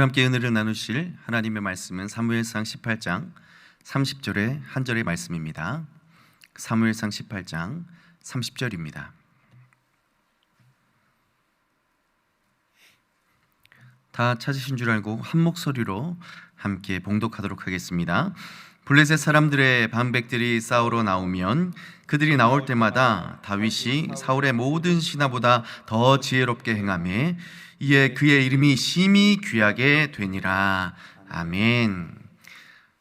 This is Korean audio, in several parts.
함께 은혜를 나누실 하나님의 말씀은 사무엘상 18장 30절의 한 절의 말씀입니다. 사무엘상 18장 30절입니다. 다 찾으신 줄 알고 한 목소리로 함께 봉독하도록 하겠습니다. 블레셋 사람들의 반백들이 싸우러 나오면 그들이 나올 때마다 다윗이 사울의 모든 신하보다 더 지혜롭게 행하며 이에 그의 이름이 심히 귀하게 되니라. 아멘.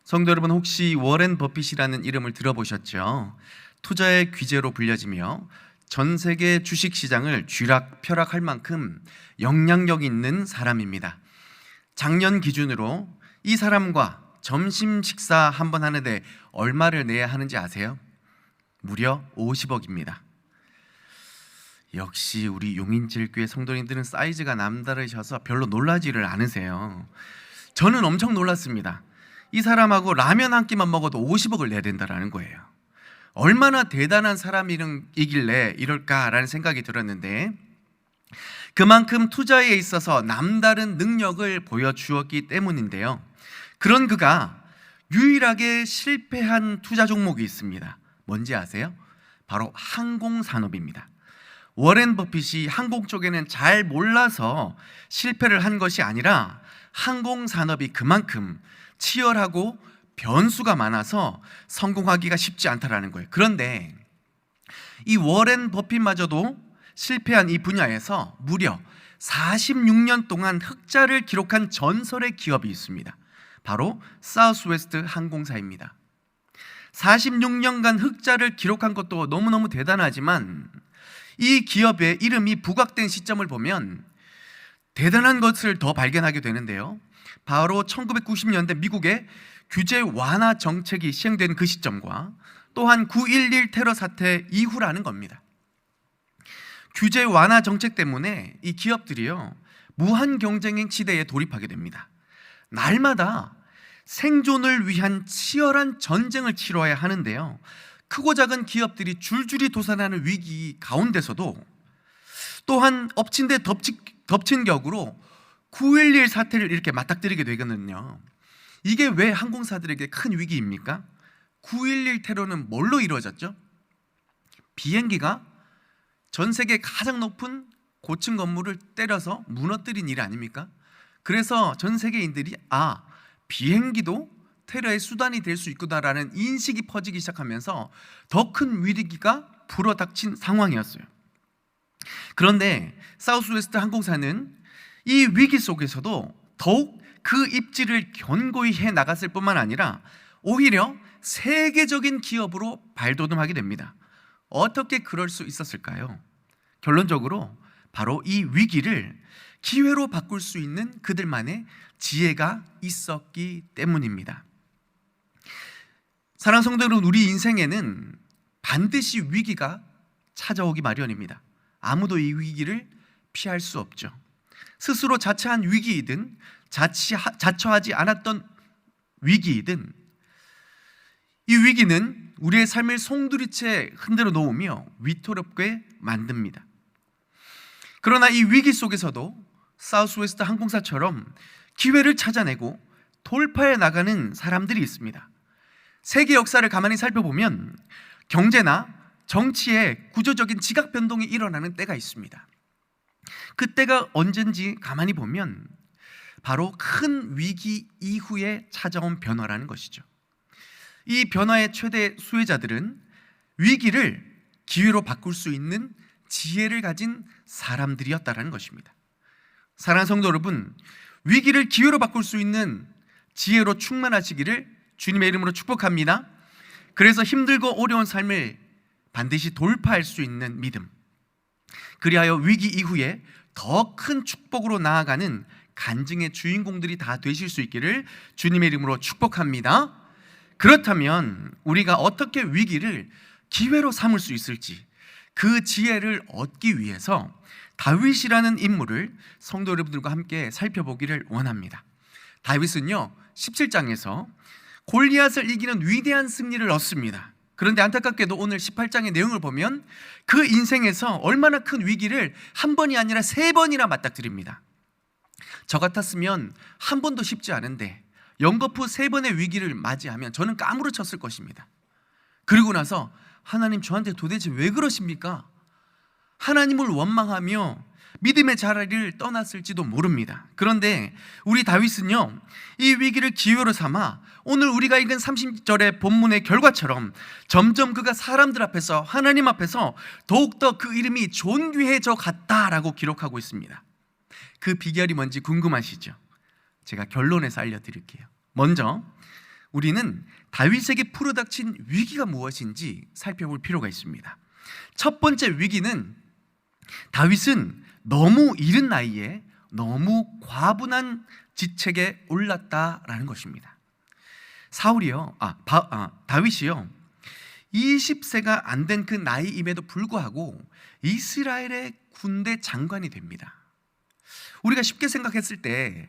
성도 여러분, 혹시 워렌 버핏이라는 이름을 들어보셨죠? 투자의 귀재로 불려지며 전 세계 주식시장을 쥐락펴락할 만큼 영향력 있는 사람입니다. 작년 기준으로 이 사람과 점심 식사 한 번 하는데 얼마를 내야 하는지 아세요? 무려 50억입니다. 역시 우리 용인질교회 성도님들은 사이즈가 남다르셔서 별로 놀라지를 않으세요. 저는 엄청 놀랐습니다. 이 사람하고 라면 한 끼만 먹어도 50억을 내야 된다는 거예요. 얼마나 대단한 사람이길래 이럴까라는 생각이 들었는데, 그만큼 투자에 있어서 남다른 능력을 보여주었기 때문인데요. 그런 그가 유일하게 실패한 투자 종목이 있습니다. 뭔지 아세요? 바로 항공산업입니다. 워렌 버핏이 항공 쪽에는 잘 몰라서 실패를 한 것이 아니라 항공산업이 그만큼 치열하고 변수가 많아서 성공하기가 쉽지 않다라는 거예요. 그런데 이 워렌 버핏마저도 실패한 이 분야에서 무려 46년 동안 흑자를 기록한 전설의 기업이 있습니다. 바로 사우스웨스트 항공사입니다. 46년간 흑자를 기록한 것도 너무너무 대단하지만 이 기업의 이름이 부각된 시점을 보면 대단한 것을 더 발견하게 되는데요. 바로 1990년대 미국의 규제 완화 정책이 시행된 그 시점과 또한 9.11 테러 사태 이후라는 겁니다. 규제 완화 정책 때문에 이 기업들이요, 무한 경쟁행 시대에 돌입하게 됩니다. 날마다 생존을 위한 치열한 전쟁을 치러야 하는데요, 크고 작은 기업들이 줄줄이 도산하는 위기 가운데서도 또한 엎친 데 덮친 격으로 9.11 사태를 이렇게 맞닥뜨리게 되거든요. 이게 왜 항공사들에게 큰 위기입니까? 9.11 테러는 뭘로 이루어졌죠? 비행기가 전 세계 가장 높은 고층 건물을 때려서 무너뜨린 일 아닙니까? 그래서 전 세계인들이 비행기도 테러의 수단이 될 수 있구나라는 인식이 퍼지기 시작하면서 더 큰 위기가 불어닥친 상황이었어요. 그런데 사우스웨스트 항공사는 이 위기 속에서도 더욱 그 입지를 견고히 해 나갔을 뿐만 아니라 오히려 세계적인 기업으로 발돋움하게 됩니다. 어떻게 그럴 수 있었을까요? 결론적으로 바로 이 위기를 기회로 바꿀 수 있는 그들만의 지혜가 있었기 때문입니다. 사랑하는 성도 여러분, 우리 인생에는 반드시 위기가 찾아오기 마련입니다. 아무도 이 위기를 피할 수 없죠. 스스로 자처한 위기이든 자처하지 않았던 위기이든 이 위기는 우리의 삶을 송두리째 흔들어 놓으며 위태롭게 만듭니다. 그러나 이 위기 속에서도 사우스웨스트 항공사처럼 기회를 찾아내고 돌파해 나가는 사람들이 있습니다. 세계 역사를 가만히 살펴보면 경제나 정치에 구조적인 지각 변동이 일어나는 때가 있습니다. 그때가 언젠지 가만히 보면 바로 큰 위기 이후에 찾아온 변화라는 것이죠. 이 변화의 최대 수혜자들은 위기를 기회로 바꿀 수 있는 지혜를 가진 사람들이었다는 것입니다. 사랑하는 성도 여러분, 위기를 기회로 바꿀 수 있는 지혜로 충만하시기를 주님의 이름으로 축복합니다. 그래서 힘들고 어려운 삶을 반드시 돌파할 수 있는 믿음, 그리하여 위기 이후에 더 큰 축복으로 나아가는 간증의 주인공들이 다 되실 수 있기를 주님의 이름으로 축복합니다. 그렇다면 우리가 어떻게 위기를 기회로 삼을 수 있을지, 그 지혜를 얻기 위해서 다윗이라는 인물을 성도 여러분들과 함께 살펴보기를 원합니다. 다윗은요, 17장에서 골리앗을 이기는 위대한 승리를 얻습니다. 그런데 안타깝게도 오늘 18장의 내용을 보면 그 인생에서 얼마나 큰 위기를 한 번이 아니라 3번이나 맞닥뜨립니다. 저 같았으면 한 번도 쉽지 않은데 연거푸 3번의 위기를 맞이하면 저는 까무러쳤을 것입니다. 그리고 나서 하나님 저한테 도대체 왜 그러십니까? 하나님을 원망하며 믿음의 자리를 떠났을지도 모릅니다. 그런데 우리 다윗은요, 이 위기를 기회로 삼아 오늘 우리가 읽은 30절의 본문의 결과처럼 점점 그가 사람들 앞에서, 하나님 앞에서 더욱더 그 이름이 존귀해져 갔다라고 기록하고 있습니다. 그 비결이 뭔지 궁금하시죠? 제가 결론에서 알려드릴게요. 먼저 우리는 다윗에게 풀어닥친 위기가 무엇인지 살펴볼 필요가 있습니다. 첫 번째 위기는 다윗은 너무 이른 나이에 너무 과분한 지책에 올랐다라는 것입니다. 다윗이요 20세가 안 된 그 나이임에도 불구하고 이스라엘의 군대 장관이 됩니다. 우리가 쉽게 생각했을 때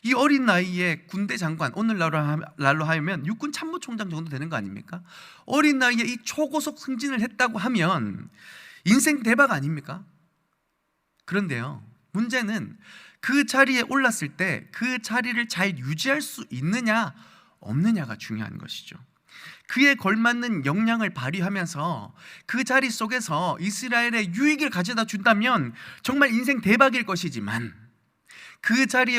이 어린 나이에 군대 장관, 오늘날로 하면 육군 참모총장 정도 되는 거 아닙니까? 어린 나이에 이 초고속 승진을 했다고 하면 인생 대박 아닙니까? 그런데요, 문제는 그 자리에 올랐을 때 그 자리를 잘 유지할 수 있느냐 없느냐가 중요한 것이죠. 그에 걸맞는 역량을 발휘하면서 그 자리 속에서 이스라엘의 유익을 가져다 준다면 정말 인생 대박일 것이지만, 그 자리에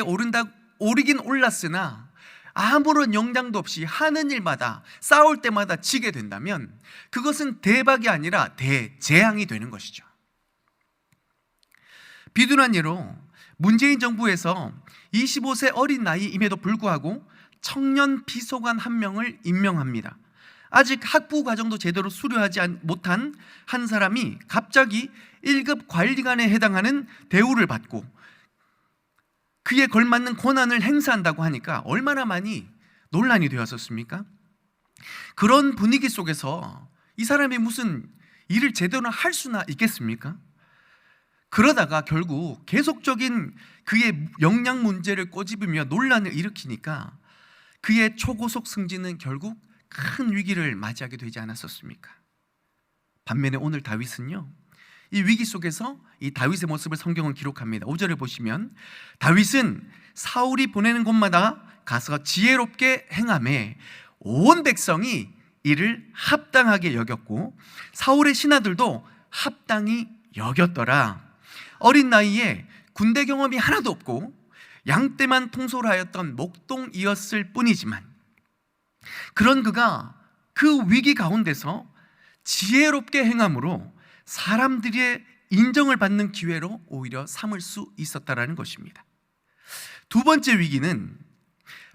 오르긴 올랐으나 아무런 역량도 없이 하는 일마다, 싸울 때마다 지게 된다면 그것은 대박이 아니라 대재앙이 되는 것이죠. 비둔한 예로 문재인 정부에서 25세 어린 나이임에도 불구하고 청년 비서관 한 명을 임명합니다. 아직 학부 과정도 제대로 수료하지 못한 한 사람이 갑자기 1급 관리관에 해당하는 대우를 받고 그에 걸맞는 권한을 행사한다고 하니까 얼마나 많이 논란이 되었었습니까? 그런 분위기 속에서 이 사람이 무슨 일을 제대로 할 수나 있겠습니까? 그러다가 결국 계속적인 그의 역량 문제를 꼬집으며 논란을 일으키니까 그의 초고속 승진은 결국 큰 위기를 맞이하게 되지 않았었습니까? 반면에 오늘 다윗은요, 이 위기 속에서 이 다윗의 모습을 성경은 기록합니다. 5절을 보시면 다윗은 사울이 보내는 곳마다 가서 지혜롭게 행하매 온 백성이 이를 합당하게 여겼고 사울의 신하들도 합당히 여겼더라. 어린 나이에 군대 경험이 하나도 없고 양떼만 통솔하였던 목동이었을 뿐이지만 그런 그가 그 위기 가운데서 지혜롭게 행함으로 사람들의 인정을 받는 기회로 오히려 삼을 수 있었다라는 것입니다. 두 번째 위기는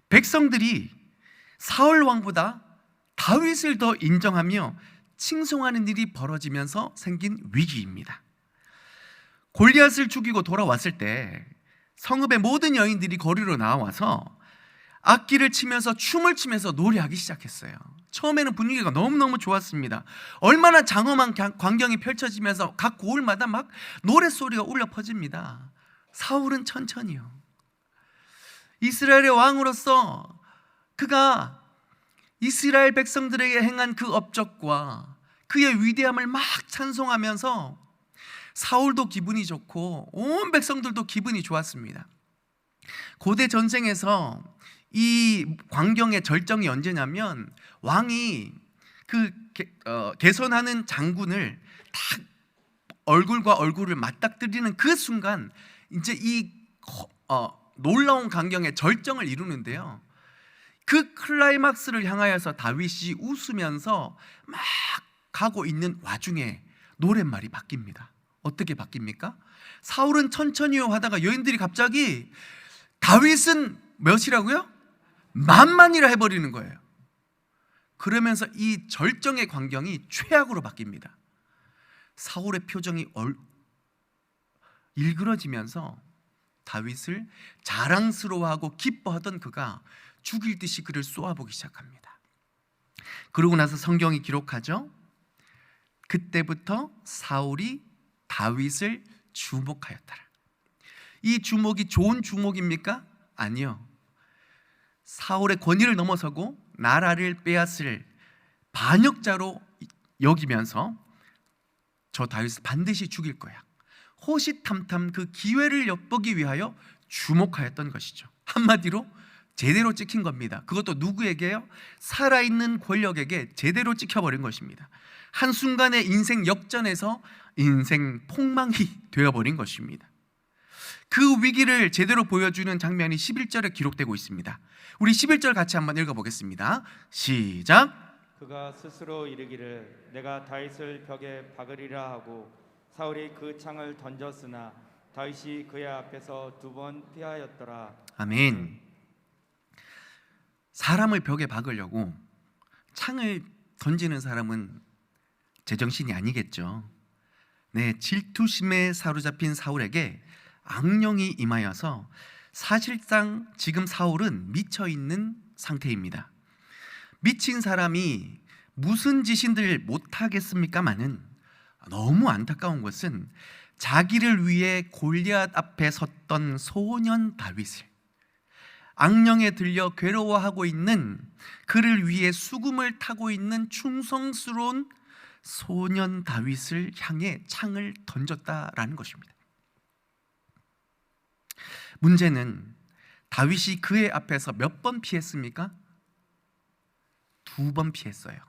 백성들이 사울 왕보다 다윗을 더 인정하며 칭송하는 일이 벌어지면서 생긴 위기입니다. 골리앗을 죽이고 돌아왔을 때 성읍의 모든 여인들이 거리로 나와서 악기를 치면서 춤을 추면서 노래하기 시작했어요. 처음에는 분위기가 너무너무 좋았습니다. 얼마나 장엄한 광경이 펼쳐지면서 각 고을마다 막 노랫소리가 울려 퍼집니다. 사울은 천천히요, 이스라엘의 왕으로서 그가 이스라엘 백성들에게 행한 그 업적과 그의 위대함을 막 찬송하면서 사울도 기분이 좋고 온 백성들도 기분이 좋았습니다. 고대 전쟁에서 이 광경의 절정이 언제냐면 왕이 그 개선하는 장군을 딱 얼굴과 얼굴을 맞닥뜨리는 그 순간 이제 이 놀라운 광경의 절정을 이루는데요, 그 클라이막스를 향하여서 다윗이 웃으면서 막 가고 있는 와중에 노랫말이 바뀝니다. 어떻게 바뀝니까? 사울은 천천히요 하다가 여인들이 갑자기 다윗은 몇이라고요? 만만이라 해버리는 거예요. 그러면서 이 절정의 광경이 최악으로 바뀝니다. 사울의 표정이 일그러지면서 다윗을 자랑스러워하고 기뻐하던 그가 죽일 듯이 그를 쏘아보기 시작합니다. 그러고 나서 성경이 기록하죠. 그때부터 사울이 다윗을 주목하였더라. 이 주목이 좋은 주목입니까? 아니요. 사울의 권위를 넘어서고 나라를 빼앗을 반역자로 여기면서 저 다윗을 반드시 죽일 거야, 호시탐탐 그 기회를 엿보기 위하여 주목하였던 것이죠. 한마디로 제대로 찍힌 겁니다. 그것도 누구에게요? 살아있는 권력에게 제대로 찍혀버린 것입니다. 한순간의 인생 역전에서 인생 폭망이 되어버린 것입니다. 그 위기를 제대로 보여주는 장면이 11절에 기록되고 있습니다. 우리 11절 같이 한번 읽어보겠습니다. 시작. 그가 스스로 이르기를 내가 다윗을 벽에 박으리라 하고 사울이 그 창을 던졌으나 다윗이 그의 앞에서 2번 피하였더라. 아멘. 사람을 벽에 박으려고 창을 던지는 사람은 제정신이 아니겠죠. 네, 질투심에 사로잡힌 사울에게 악령이 임하여서 사실상 지금 사울은 미쳐있는 상태입니다. 미친 사람이 무슨 짓인들 못하겠습니까마는 너무 안타까운 것은 자기를 위해 골리앗 앞에 섰던 소년 다윗을, 악령에 들려 괴로워하고 있는 그를 위해 수금을 타고 있는 충성스러운 소년 다윗을 향해 창을 던졌다라는 것입니다. 문제는 다윗이 그의 앞에서 몇 번 피했습니까? 2번 피했어요.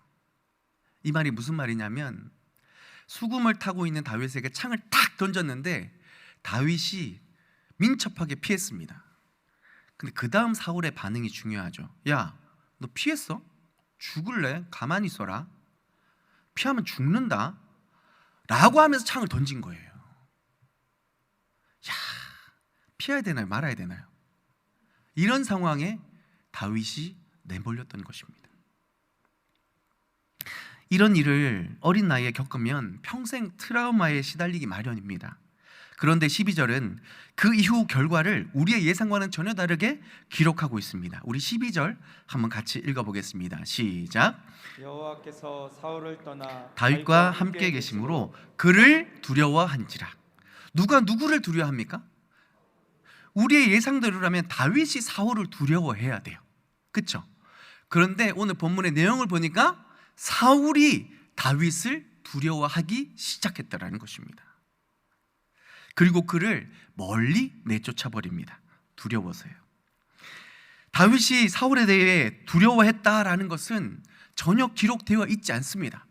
이 말이 무슨 말이냐면 수금을 타고 있는 다윗에게 창을 탁 던졌는데 다윗이 민첩하게 피했습니다. 근데 그 다음 사울의 반응이 중요하죠. 야, 너 피했어? 죽을래? 가만히 있어라. 피하면 죽는다 라고 하면서 창을 던진 거예요. 야, 피해야 되나요? 말아야 되나요? 이런 상황에 다윗이 내몰렸던 것입니다. 이런 일을 어린 나이에 겪으면 평생 트라우마에 시달리기 마련입니다. 그런데 12절은 그 이후 결과를 우리의 예상과는 전혀 다르게 기록하고 있습니다. 우리 12절 한번 같이 읽어보겠습니다. 시작. 여호와께서 사울을 떠나 다윗과 함께 계심으로 그를 두려워한지라. 누가 누구를 두려워합니까? 우리의 예상대로라면 다윗이 사울을 두려워해야 돼요. 그렇죠? 그런데 오늘 본문의 내용을 보니까 사울이 다윗을 두려워하기 시작했다라는 것입니다. 그리고 그를 멀리 내쫓아 버립니다. 두려워서요. 다윗이 사울에 대해 두려워했다라는 것은 전혀 기록되어 있지 않습니다.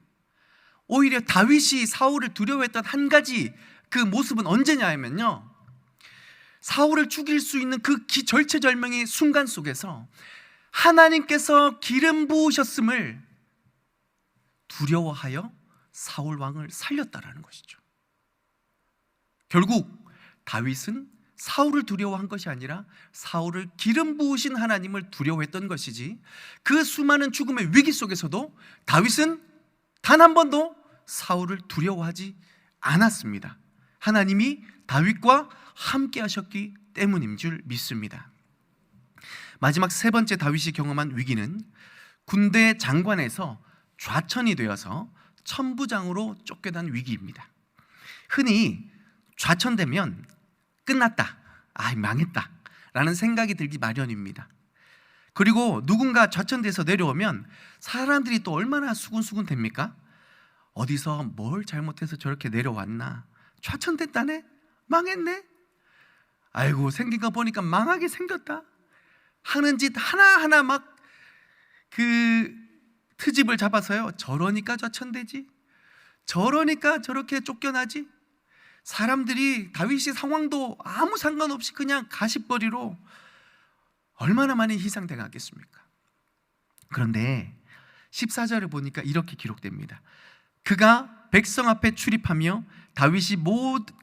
오히려 다윗이 사울을 두려워했던 한 가지 그 모습은 언제냐 하면요, 사울을 죽일 수 있는 그 절체절명의 순간 속에서 하나님께서 기름 부으셨음을 두려워하여 사울 왕을 살렸다라는 것이죠. 결국 다윗은 사울을 두려워한 것이 아니라 사울을 기름 부으신 하나님을 두려워했던 것이지, 그 수많은 죽음의 위기 속에서도 다윗은 단 한 번도 사울을 두려워하지 않았습니다. 하나님이 다윗과 함께 하셨기 때문인 줄 믿습니다. 마지막 세 번째 다윗이 경험한 위기는 군대 장관에서 좌천이 되어서 천부장으로 쫓겨난 위기입니다. 흔히 좌천되면 끝났다, 망했다 라는 생각이 들기 마련입니다. 그리고 누군가 좌천돼서 내려오면 사람들이 또 얼마나 수군수군 됩니까? 어디서 뭘 잘못해서 저렇게 내려왔나? 좌천됐다네? 망했네? 아이고, 생긴 거 보니까 망하게 생겼다 하는 짓 하나하나 막 그 트집을 잡아서요, 저러니까 좌천되지, 저러니까 저렇게 쫓겨나지. 사람들이 다윗의 상황도 아무 상관없이 그냥 가십거리로 얼마나 많이 희생당하겠습니까? 그런데 14절을 보니까 이렇게 기록됩니다. 그가 백성 앞에 출입하며 다윗이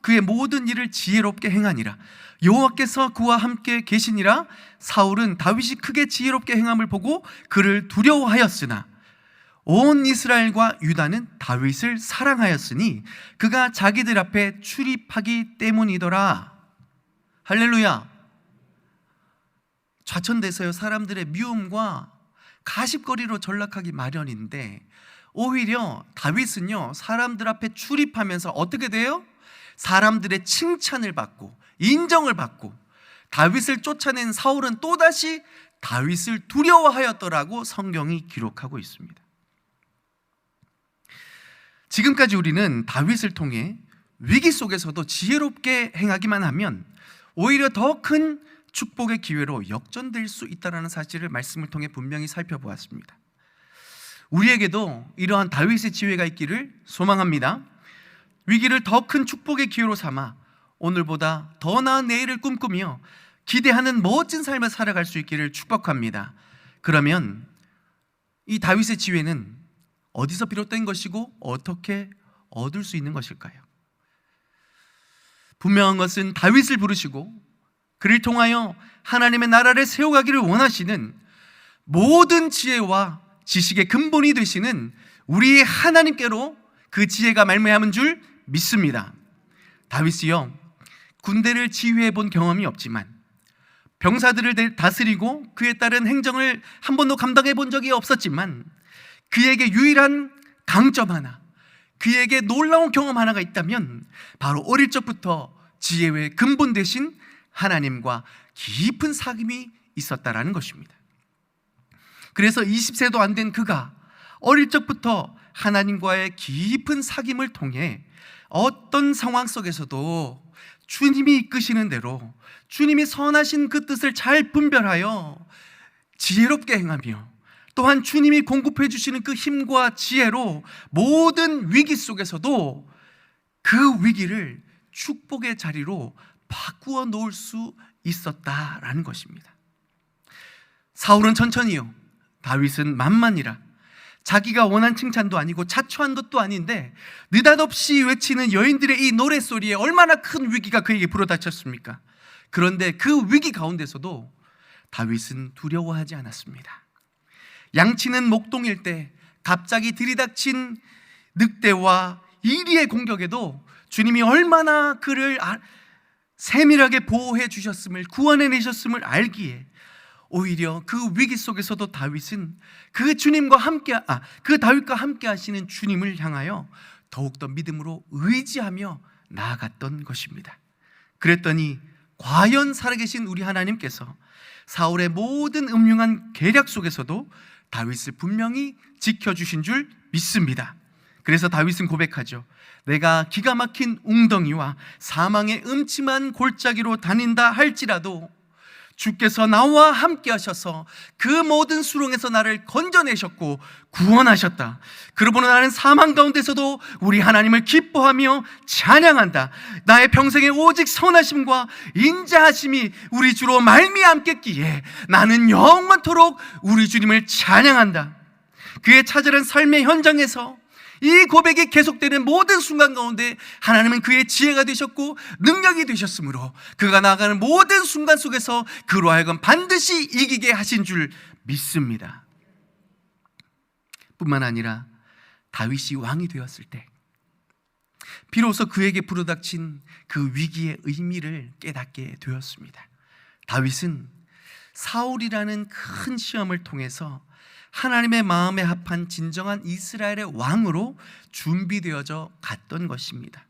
그의 모든 일을 지혜롭게 행하니라. 여호와께서 그와 함께 계시니라. 사울은 다윗이 크게 지혜롭게 행함을 보고 그를 두려워하였으나 온 이스라엘과 유다는 다윗을 사랑하였으니 그가 자기들 앞에 출입하기 때문이더라. 할렐루야. 좌천돼서요, 사람들의 미움과 가십거리로 전락하기 마련인데, 오히려 다윗은요, 사람들 앞에 출입하면서 어떻게 돼요? 사람들의 칭찬을 받고 인정을 받고, 다윗을 쫓아낸 사울은 또다시 다윗을 두려워하였더라고 성경이 기록하고 있습니다. 지금까지 우리는 다윗을 통해 위기 속에서도 지혜롭게 행하기만 하면 오히려 더 큰 축복의 기회로 역전될 수 있다는 사실을 말씀을 통해 분명히 살펴보았습니다. 우리에게도 이러한 다윗의 지혜가 있기를 소망합니다. 위기를 더 큰 축복의 기회로 삼아 오늘보다 더 나은 내일을 꿈꾸며 기대하는 멋진 삶을 살아갈 수 있기를 축복합니다. 그러면 이 다윗의 지혜는 어디서 비롯된 것이고 어떻게 얻을 수 있는 것일까요? 분명한 것은 다윗을 부르시고 그를 통하여 하나님의 나라를 세워가기를 원하시는 모든 지혜와 지식의 근본이 되시는 우리 하나님께로 그 지혜가 말미암은 줄 믿습니다. 다윗이요, 군대를 지휘해 본 경험이 없지만, 병사들을 다스리고 그에 따른 행정을 한 번도 감당해 본 적이 없었지만, 그에게 유일한 강점 하나, 그에게 놀라운 경험 하나가 있다면 바로 어릴 적부터 지혜의 근본 되신 하나님과 깊은 사귐이 있었다라는 것입니다. 그래서 20세도 안 된 그가 어릴 적부터 하나님과의 깊은 사귐을 통해 어떤 상황 속에서도 주님이 이끄시는 대로 주님이 선하신 그 뜻을 잘 분별하여 지혜롭게 행하며, 또한 주님이 공급해 주시는 그 힘과 지혜로 모든 위기 속에서도 그 위기를 축복의 자리로 바꾸어 놓을 수 있었다라는 것입니다. 사울은 천천히요, 다윗은 만만이라. 자기가 원한 칭찬도 아니고 자초한 것도 아닌데 느닷없이 외치는 여인들의 이 노랫소리에 얼마나 큰 위기가 그에게 불어닥쳤습니까? 그런데 그 위기 가운데서도 다윗은 두려워하지 않았습니다. 양치는 목동일 때 갑자기 들이닥친 늑대와 이리의 공격에도 주님이 얼마나 그를 세밀하게 보호해 주셨음을, 구원해 내셨음을 알기에 오히려 그 위기 속에서도 다윗은 그 다윗과 함께 하시는 주님을 향하여 더욱더 믿음으로 의지하며 나아갔던 것입니다. 그랬더니 과연 살아계신 우리 하나님께서 사울의 모든 음흉한 계략 속에서도 다윗을 분명히 지켜주신 줄 믿습니다. 그래서 다윗은 고백하죠. 내가 기가 막힌 웅덩이와 사망의 음침한 골짜기로 다닌다 할지라도 주께서 나와 함께 하셔서 그 모든 수렁에서 나를 건져내셨고 구원하셨다. 그러므로 나는 사망 가운데서도 우리 하나님을 기뻐하며 찬양한다. 나의 평생에 오직 선하심과 인자하심이 우리 주로 말미암겠기에 나는 영원토록 우리 주님을 찬양한다. 그의 차절한 삶의 현장에서 이 고백이 계속되는 모든 순간 가운데 하나님은 그의 지혜가 되셨고 능력이 되셨으므로 그가 나아가는 모든 순간 속에서 그로 하여금 반드시 이기게 하신 줄 믿습니다. 뿐만 아니라 다윗이 왕이 되었을 때 비로소 그에게 불어닥친 그 위기의 의미를 깨닫게 되었습니다. 다윗은 사울이라는 큰 시험을 통해서 하나님의 마음에 합한 진정한 이스라엘의 왕으로 준비되어져 갔던 것입니다.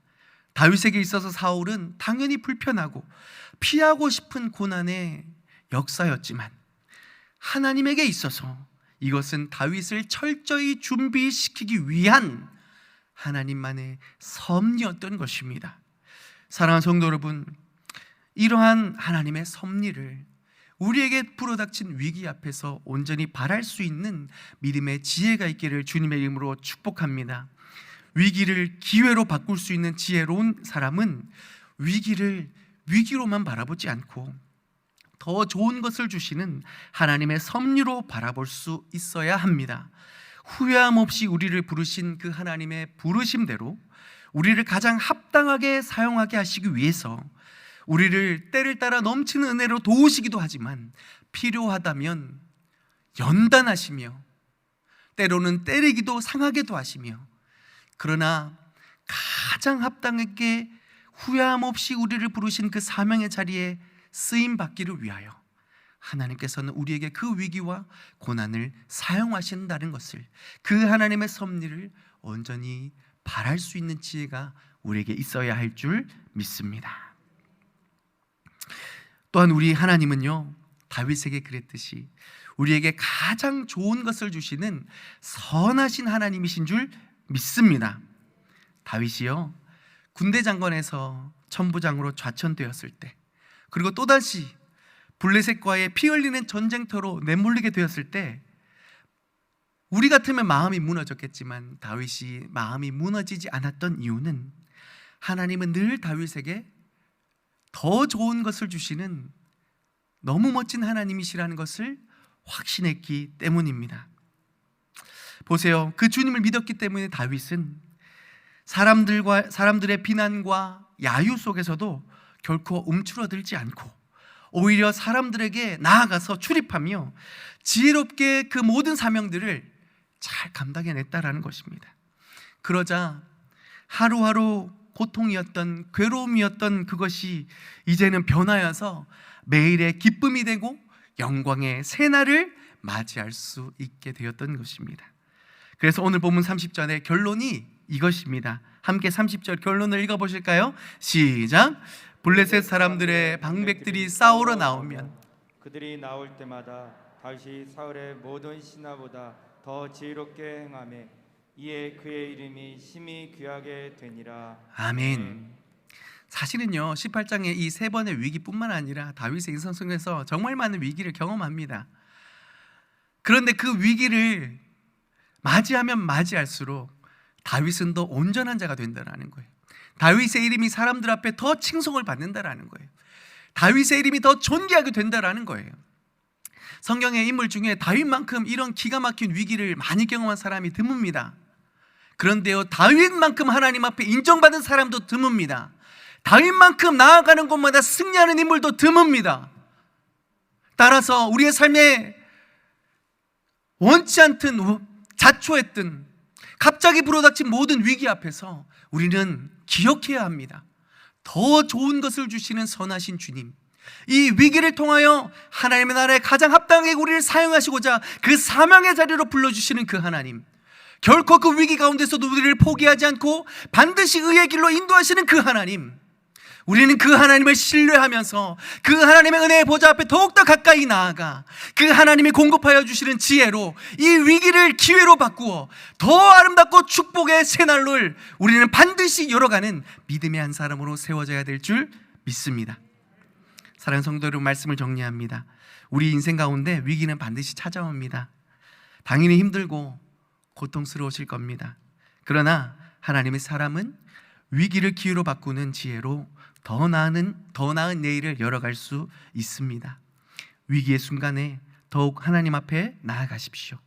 다윗에게 있어서 사울은 당연히 불편하고 피하고 싶은 고난의 역사였지만 하나님에게 있어서 이것은 다윗을 철저히 준비시키기 위한 하나님만의 섭리였던 것입니다. 사랑하는 성도 여러분, 이러한 하나님의 섭리를 우리에게 불어닥친 위기 앞에서 온전히 발할 수 있는 믿음의 지혜가 있기를 주님의 이름으로 축복합니다. 위기를 기회로 바꿀 수 있는 지혜로운 사람은 위기를 위기로만 바라보지 않고 더 좋은 것을 주시는 하나님의 섭리로 바라볼 수 있어야 합니다. 후회함 없이 우리를 부르신 그 하나님의 부르심대로 우리를 가장 합당하게 사용하게 하시기 위해서 우리를 때를 따라 넘치는 은혜로 도우시기도 하지만 필요하다면 연단하시며 때로는 때리기도 상하게도 하시며, 그러나 가장 합당하게 후회함 없이 우리를 부르신 그 사명의 자리에 쓰임 받기를 위하여 하나님께서는 우리에게 그 위기와 고난을 사용하신다는 것을, 그 하나님의 섭리를 온전히 바랄 수 있는 지혜가 우리에게 있어야 할 줄 믿습니다. 또한 우리 하나님은요, 다윗에게 그랬듯이 우리에게 가장 좋은 것을 주시는 선하신 하나님이신 줄 믿습니다. 다윗이요, 군대 장관에서 천부장으로 좌천되었을 때 그리고 또다시 블레셋과의 피 흘리는 전쟁터로 내몰리게 되었을 때 우리 같으면 마음이 무너졌겠지만 다윗이 마음이 무너지지 않았던 이유는 하나님은 늘 다윗에게 더 좋은 것을 주시는 너무 멋진 하나님이시라는 것을 확신했기 때문입니다. 보세요. 그 주님을 믿었기 때문에 다윗은 사람들의 비난과 야유 속에서도 결코 움츠러들지 않고 오히려 사람들에게 나아가서 출입하며 지혜롭게 그 모든 사명들을 잘 감당해냈다라는 것입니다. 그러자 하루하루 고통이었던, 괴로움이었던 그것이 이제는 변하여서 매일의 기쁨이 되고 영광의 새날을 맞이할 수 있게 되었던 것입니다. 그래서 오늘 본문 30절의 결론이 이것입니다. 함께 30절 결론을 읽어보실까요? 시작. 블레셋 사람들의 방백들이 싸우러 나오면 그들이 나올 때마다 다윗이 사울의 모든 신하보다 더 지혜롭게 행하며 이에 그의 이름이 심히 귀하게 되니라. 아멘. 사실은요 18장의 이 세 번의 위기뿐만 아니라 다윗의 인생 속에서 정말 많은 위기를 경험합니다. 그런데 그 위기를 맞이하면 맞이할수록 다윗은 더 온전한 자가 된다는 거예요. 다윗의 이름이 사람들 앞에 더 칭송을 받는다라는 거예요. 다윗의 이름이 더 존귀하게 된다라는 거예요. 성경의 인물 중에 다윗만큼 이런 기가 막힌 위기를 많이 경험한 사람이 드뭅니다. 그런데요 다윗만큼 하나님 앞에 인정받은 사람도 드뭅니다. 다윗만큼 나아가는 곳마다 승리하는 인물도 드뭅니다. 따라서 우리의 삶에 원치 않든 자초했든 갑자기 불어닥친 모든 위기 앞에서 우리는 기억해야 합니다. 더 좋은 것을 주시는 선하신 주님, 이 위기를 통하여 하나님의 나라에 가장 합당하게 우리를 사용하시고자 그 사명의 자리로 불러주시는 그 하나님, 결코 그 위기 가운데서도 우리를 포기하지 않고 반드시 의의 길로 인도하시는 그 하나님, 우리는 그 하나님을 신뢰하면서 그 하나님의 은혜의 보좌 앞에 더욱더 가까이 나아가 그 하나님이 공급하여 주시는 지혜로 이 위기를 기회로 바꾸어 더 아름답고 축복의 새날을 우리는 반드시 열어가는 믿음의 한 사람으로 세워져야 될 줄 믿습니다. 사랑하는 성도 여러분, 말씀을 정리합니다. 우리 인생 가운데 위기는 반드시 찾아옵니다. 당연히 힘들고 고통스러우실 겁니다. 그러나 하나님의 사람은 위기를 기회로 바꾸는 지혜로 더 나은 내일을 열어갈 수 있습니다. 위기의 순간에 더욱 하나님 앞에 나아가십시오.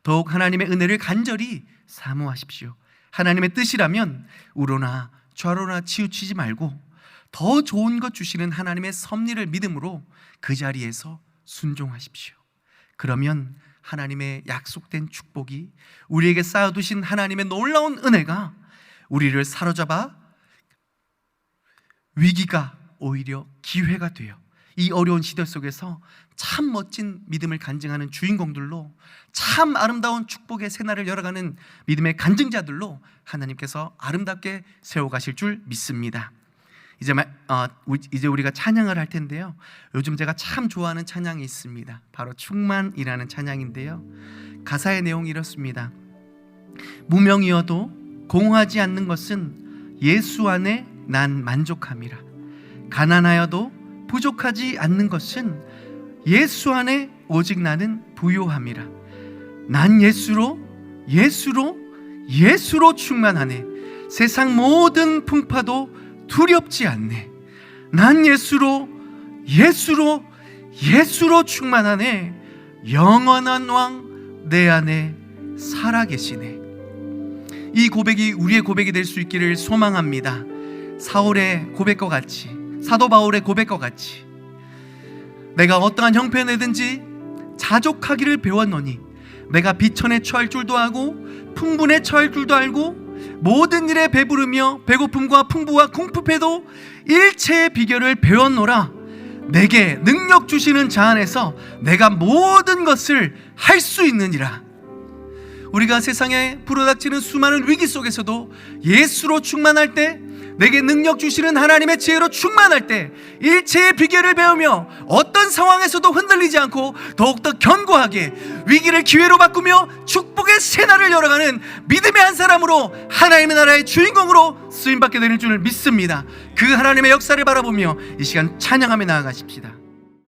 더욱 하나님의 은혜를 간절히 사모하십시오. 하나님의 뜻이라면 우로나 좌로나 치우치지 말고 더 좋은 것 주시는 하나님의 섭리를 믿음으로 그 자리에서 순종하십시오. 그러면 하나님의 약속된 축복이, 우리에게 쌓아두신 하나님의 놀라운 은혜가 우리를 사로잡아 위기가 오히려 기회가 돼요. 이 어려운 시대 속에서 참 멋진 믿음을 간증하는 주인공들로, 참 아름다운 축복의 새날을 열어가는 믿음의 간증자들로 하나님께서 아름답게 세워가실 줄 믿습니다. 이제 우리가 찬양을 할 텐데요, 요즘 제가 참 좋아하는 찬양이 있습니다. 바로 충만이라는 찬양인데요, 가사의 내용이 이렇습니다. 무명이어도 공허하지 않는 것은 예수 안에 난 만족함이라. 가난하여도 부족하지 않는 것은 예수 안에 오직 나는 부요함이라. 난 예수로 충만하네. 세상 모든 풍파도 두렵지 않네. 난 예수로 충만하네. 영원한 왕 내 안에 살아계시네. 이 고백이 우리의 고백이 될 수 있기를 소망합니다. 사울의 고백과 같이, 사도 바울의 고백과 같이, 내가 어떠한 형편에든지 자족하기를 배웠노니 내가 비천에 처할 줄도 알고 풍분에 처할 줄도 알고 모든 일에 배부르며 배고픔과 풍부와 궁핍에도 일체의 비결을 배웠노라. 내게 능력 주시는 자 안에서 내가 모든 것을 할 수 있느니라. 우리가 세상에 불어닥치는 수많은 위기 속에서도 예수로 충만할 때 내게 능력 주시는 하나님의 지혜로 충만할 때 일체의 비결을 배우며 어떤 상황에서도 흔들리지 않고 더욱더 견고하게 위기를 기회로 바꾸며 축복의 새날을 열어가는 믿음의 한 사람으로 하나님의 나라의 주인공으로 쓰임받게 되는 줄 믿습니다. 그 하나님의 역사를 바라보며 이 시간 찬양하며 나아가십시다.